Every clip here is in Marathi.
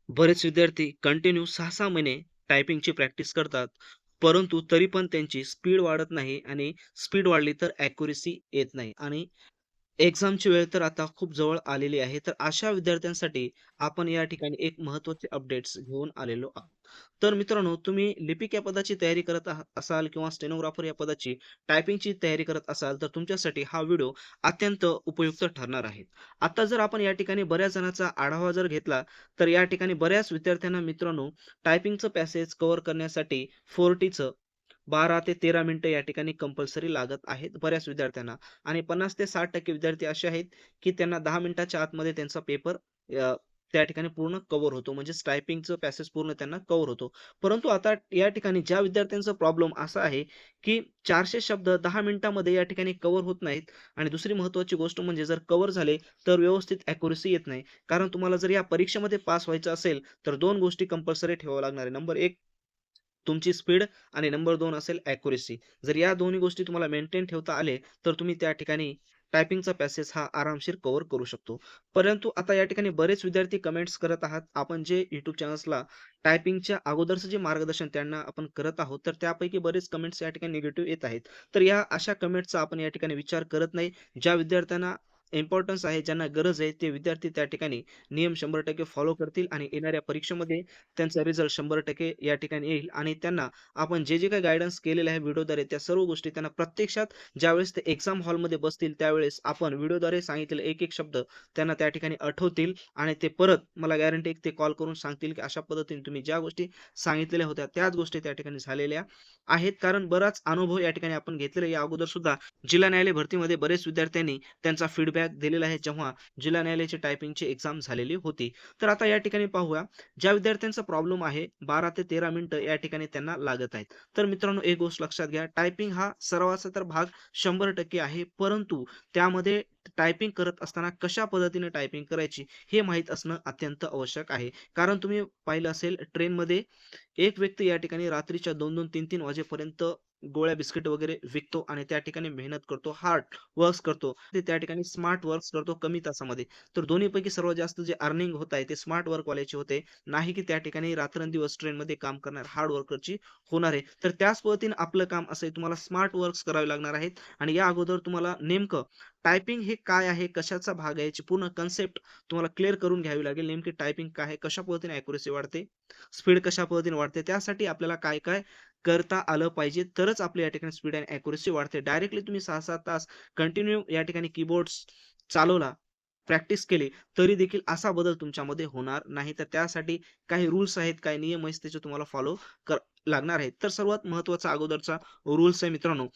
बरेच विद्यार्थी कंटिन्यू 6-6 महिने टायपिंगची प्रॅक्टिस करतात. परंतु तरी पण त्यांची स्पीड वाढत नाही आणि स्पीड वाढली तर ॲक्युरसी येत नाही आणि एक्झामची वेळ तर आता खूप जवळ आलेली आहे. तर अशा विद्यार्थ्यांसाठी आपण या ठिकाणी एक महत्त्वाचे अपडेट्स घेऊन आलेलो आहोत. तर मित्रांनो, तुम्ही लिपिक या पदाची तयारी करत असाल किंवा स्टेनोग्राफर या पदाची टायपिंगची तयारी करत असाल, तर तुमच्यासाठी हा व्हिडिओ अत्यंत उपयुक्त ठरणार आहे. आता जर आपण या ठिकाणी बऱ्याच जणांचा आढावा जर घेतला, तर या ठिकाणी बऱ्याच विद्यार्थ्यांना मित्रांनो, टायपिंगचं पॅसेज कव्हर करण्यासाठी 4Tचं 12 ते 13 मिनिटं या ठिकाणी कंपल्सरी लागत आहेत बऱ्याच विद्यार्थ्यांना आणि 50 ते 60% विद्यार्थी असे आहेत, की त्यांना 10 मिनिटाच्या आतमध्ये त्यांचा पेपर अ, त्या ठिकाणी पूर्ण कव्हर होतो. म्हणजेच टायपिंगचं पॅसेज पूर्ण त्यांना कव्हर होतो. परंतु आता या ठिकाणी ज्या विद्यार्थ्यांचा प्रॉब्लेम असा आहे, की 400 शब्द 10 मिनिटामध्ये या ठिकाणी कव्हर होत नाहीत आणि दुसरी महत्त्वाची गोष्ट म्हणजे जर कव्हर झाले, तर व्यवस्थित ॲक्युरसी येत नाही. कारण तुम्हाला जर या परीक्षेमध्ये पास व्हायचं असेल, तर 2 गोष्टी कंपल्सरी ठेवाव्या लागणार आहे. नंबर 1 तुमची स्पीड आणि नंबर 2 असेल ॲक्युरसी. जर या दोन्ही गोष्टी तुम्हाला मेंटेन ठेवता आले, तर तुम्ही त्या ठिकाणी टायपिंगचा पॅसेज हा आरामशीर कव्हर करू शकतो. परंतु आता या ठिकाणी बरेच विद्यार्थी कमेंट्स करत आहात. आपण जे YouTube चॅनल्सला टायपिंगच्या अगोदरचं जे मार्गदर्शन त्यांना आपण करत आहोत, तर त्यापैकी बरेच कमेंट्स या ठिकाणी निगेटिव्ह येत आहेत. तर या अशा कमेंट्सचा आपण या ठिकाणी विचार करत नाही. ज्या विद्यार्थ्यांना इम्पोर्टन्स आहे, ज्यांना गरज आहे, ते विद्यार्थी त्या ठिकाणी नियम 100% फॉलो करतील आणि येणाऱ्या परीक्षेमध्ये त्यांचा रिझल्ट 100% या ठिकाणी येईल आणि त्यांना आपण जे काही गाईडन्स केलेलं आहे व्हिडिओद्वारे त्या सर्व गोष्टी त्यांना प्रत्यक्षात ज्यावेळेस ते एक्झाम हॉलमध्ये बसतील त्यावेळेस आपण व्हिडिओद्वारे सांगितलेले एक-एक शब्द त्यांना त्या ठिकाणी आठवतील आणि ते परत मला गॅरंटी ते कॉल करून सांगतील, की अशा पद्धतीने तुम्ही ज्या गोष्टी सांगितलेल्या होत्या त्याच गोष्टी त्या ठिकाणी झालेल्या आहेत. कारण बराच अनुभव या ठिकाणी आपण घेतलेला आहे. या अगोदर सुद्धा जिल्हा न्यायालय भरतीमध्ये बरेच विद्यार्थ्यांनी त्यांचा फीडबॅक दिलेला आहे, जेव्हा जिल्हा न्यायालयाची टायपिंगची एक्झाम झालेली होती. तर आता या ठिकाणी पाहूया ज्या विद्यार्थ्यांचा प्रॉब्लेम आहे 12 ते 13 मिनिटं या ठिकाणी त्यांना लागत आहेत. तर मित्रांनो एक गोष्ट लक्षात घ्या, टायपिंग हा सरावाचा तर भाग 100% आहे. परंतु त्यामध्ये टायपिंग करत असताना कशा पद्धतीने टायपिंग करायची हे माहीत असणं अत्यंत आवश्यक आहे. कारण तुम्ही पाहिलं असेल ट्रेनमध्ये एक व्यक्ती या ठिकाणी रात्रीच्या 2-2, 3-3 वाजेपर्यंत गोळ्या बिस्किट वगैरे विकतो आणि त्या ठिकाणी मेहनत करतो, हार्ड वर्क्स करतो. ते त्या ठिकाणी स्मार्ट वर्क्स करतो कमी तासामध्ये. तर दोन्हीपैकी सर्वात जास्त जे अर्निंग होत आहे ते स्मार्ट वर्कवाल्याचे होते. नाही की त्या ठिकाणी रात्रंदिवस ट्रेनमध्ये काम करणाऱ्या हार्ड वर्करची होणार आहे. तर त्याच पद्धतीने आपलं काम असं आहे तुम्हाला स्मार्ट वर्क्स करावे लागणार आहेत आणि या अगोदर तुम्हाला नेमकं टायपिंग हे काय आहे, कशाचा भाग आहे, याची पूर्ण कन्सेप्ट तुम्हाला क्लिअर करून घ्यावी लागेल. नेमकी टायपिंग काय आहे, कशा पद्धतीने ॲक्युरसी वाढते, स्पीड कशा पद्धतीने वाढते, त्यासाठी आपल्याला काय-काय करता आलं पाहिजे, तरच आपली या ठिकाणी स्पीड आणि ॲक्युरसी वाढते. डायरेक्टली तुम्ही 6-6 तास कंटिन्यू या ठिकाणी कीबोर्ड्स चालवला, प्रॅक्टिस केली, तरी देखील असा बदल तुमच्यामध्ये होणार नाही. तर त्यासाठी काही रूल्स आहेत, काही नियम आहेत, त्याचे तुम्हाला फॉलो लागणार आहेत. तर सर्वात महत्त्वाचा अगोदरचा रूल्स आहे मित्रांनो,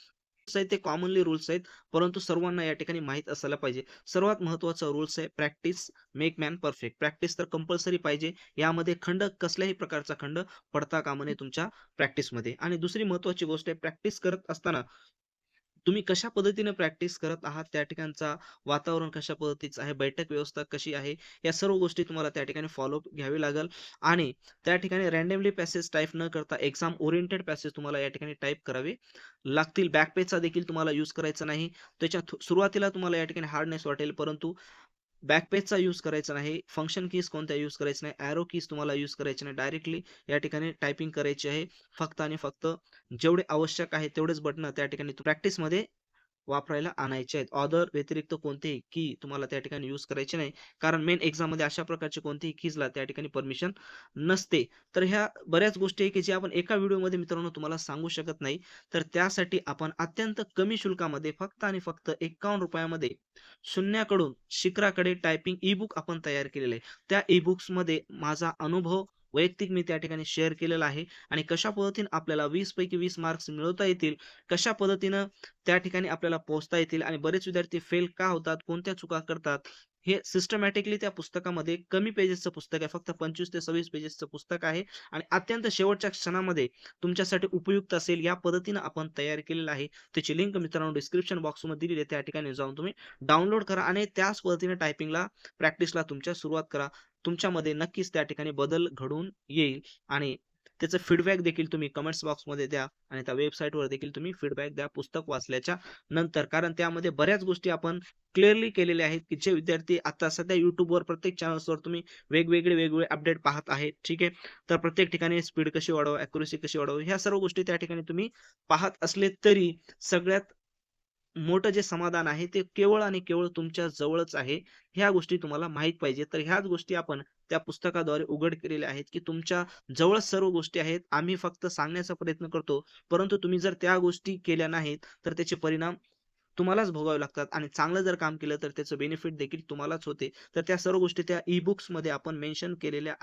आहेत ते कॉमनली रूल्स आहेत, परंतु सर्वांना या ठिकाणी माहीत असायला पाहिजे. सर्वात महत्त्वाचा रूल्स आहे practice make man perfect. Practice तर कंपल्सरी पाहिजे. यामध्ये कसल्याही प्रकारचा खंड पडता कामा नये तुमच्या प्रॅक्टिसमध्ये. आणि दुसरी महत्त्वाची गोष्ट आहे प्रॅक्टिस करत असताना तुम्ही कशा पद्धतीने प्रॅक्टिस करत आहात, त्या ठिकाणचा वातावरण कशा पद्धतीचं आहे, बैठक व्यवस्था कशी आहे, या सर्व गोष्टी तुम्हाला त्या ठिकाणी फॉलो घ्यावी लागेल आणि त्या ठिकाणी रँडमली पॅसेज टाइप न करता एक्झाम ओरिएंटेड पॅसेज तुम्हाला या ठिकाणी टाइप करावे लागतील. बॅक पेजचा देखील तुम्हाला यूज करायचा नाही. सुरुवातीला तुम्हाला या ठिकाणी हार्डनेस वाटेल, परंतु बॅकपेजचा यूज करायचा नाही. फंक्शन कीज कोणत्या यूज करायच्या नाही. एरो कीज तुम्हाला यूज करायचे नाही. डायरेक्टली या ठिकाणी टायपिंग करायची आहे. फक्त आणि फक्त जेवढे आवश्यक आहे तेवढेच बटन त्या ठिकाणी प्रॅक्टिसमध्ये वापरायला आणायचे आहेत. ऑथर व्यतिरिक्त कोणतेही की तुम्हाला त्या ठिकाणी यूज करायचे नाही. कारण मेन एक्झाममध्ये अशा प्रकारचे कोणतेही कीजला त्या ठिकाणी परमिशन नसते. तर ह्या बऱ्याच गोष्टी आहे की जे आपण एका व्हिडिओमध्ये मित्रांनो तुम्हाला सांगू शकत नाही. तर त्यासाठी आपण अत्यंत कमी शुल्कामध्ये फक्त आणि फक्त ₹51 मध्ये शून्याकडून शिखराकडे टायपिंग ई-बुक आपण तयार केलेलं आहे. त्या ई-बुक्समध्ये माझा अनुभव वैयक्तिक मी त्या ठिकाणी शेअर केलेला आहे आणि कशा पद्धतीने आपल्याला 20 पैकी 20 मार्क्स मिळवता येतील, कशा पद्धतीनं त्या ठिकाणी आपल्याला पोहोचता येतील आणि बरेच विद्यार्थी फेल का होतात, कोणत्या चुका करतात, हे सिस्टमॅटिकली त्या पुस्तकामध्ये कमी पेजेसचं पुस्तक आहे. फक्त 25 ते 26 पेजेसचं पुस्तक आहे आणि अत्यंत शेवटच्या क्षणामध्ये तुमच्यासाठी उपयुक्त असेल या पद्धतीनं आपण तयार केलेलं आहे. त्याची लिंक मित्रांनो डिस्क्रिप्शन बॉक्समध्ये दिलेली आहे. त्या ठिकाणी जाऊन तुम्ही डाउनलोड करा आणि त्याच पद्धतीने टायपिंगला प्रॅक्टिसला तुमच्या सुरुवात करा. तुमच्यामध्ये नक्कीच त्या ठिकाणी बदल घडून येईल आणि त्याचा फीडबॅक देखील तुम्ही कमेंट्स बॉक्समध्ये द्या आणि त्या वेबसाईटवर देखील तुम्ही फीडबॅक द्या पुस्तक वाचल्याच्या नंतर. कारण त्यामध्ये बऱ्याच गोष्टी आपण क्लिअरली केलेल्या आहेत, की जे विद्यार्थी आता सध्या YouTubeवर प्रत्येक चॅनल्सवर तुम्ही वेगवेगळे अपडेट पाहत आहेत. ठीक आहे. तर प्रत्येक ठिकाणी स्पीड कशी वाढवावी, ॲक्युरसी कशी वाढवावी, ह्या सर्व गोष्टी त्या ठिकाणी तुम्ही पाहत असले तरी सगळ्यात मोठं जे समाधान आहे ते केवळ आणि केवळ तुमच्या जवळच आहे. ह्या गोष्टी तुम्हाला माहीत पाहिजे. तर ह्याच गोष्टी आपण त्या पुस्तकाद्वारे उघड केलेल्या आहेत, की तुमच्या जवळच सर्व गोष्टी आहेत. आम्ही फक्त सांगण्याचा प्रयत्न करतो, परंतु तुम्ही जर त्या गोष्टी केल्या नाहीत, तर त्याचे परिणाम तुम्हालाच भोगावे लागतात आणि चांगलं जर काम केलं तर त्याचं बेनिफिट देखील तुम्हालाच होते. तर त्या सर्व गोष्टी त्या ई-बुक्समध्ये आपण मेन्शन केलेल्या